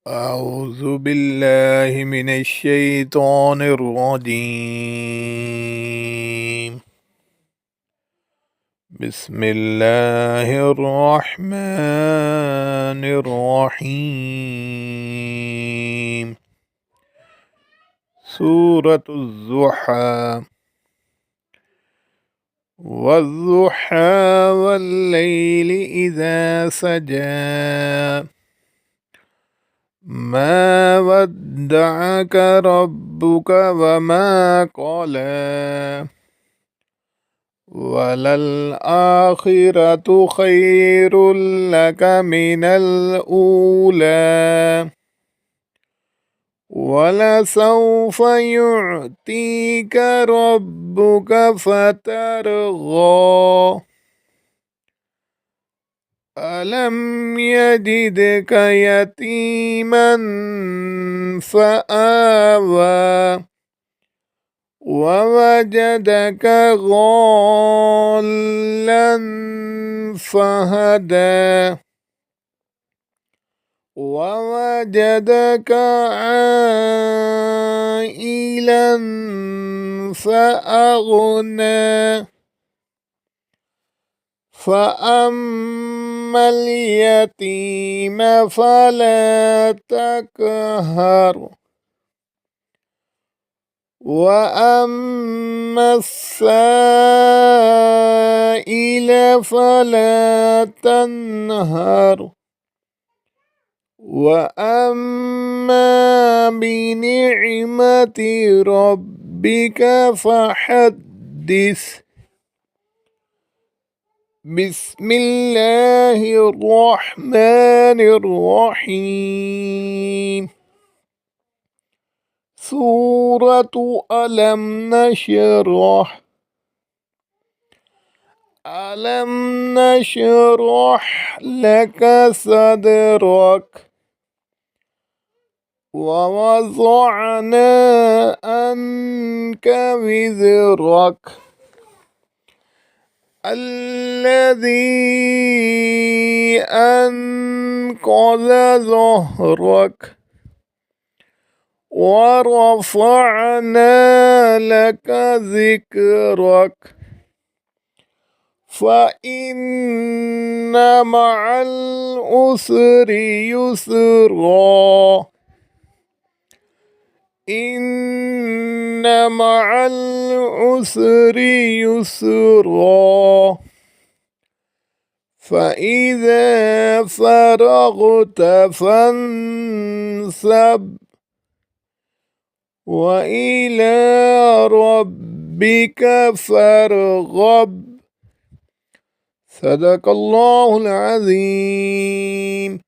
أعوذ بالله من الشيطان الرجيم. بسم الله الرحمن الرحيم. سورة الضحى. والضحى والليل إذا سجى ما ودعك ربك وما قلى وللآخرة خير لك من الأولى ولسوف يعطيك ربك فترضى ألم يجدك يتيما فآوى ووجدك ضالا فهدى ووجدك عائلا فأغنى فأما اليتيم فلا تقهر وأما السائل فلا تنهر وأما بنعمة ربك فحدث. بسم الله الرحمن الرحيم. سورة ألم نشرح. ألم نشرح لك صدرك ووضعنا عنك وزرك الذي أنقض ظهرك ورفعنا لك ذكرك فإن مع العسر يسرا إن مع العسر يسرا فإذا فرغت فانصب وإلى ربك فارغب. صدق الله العظيم.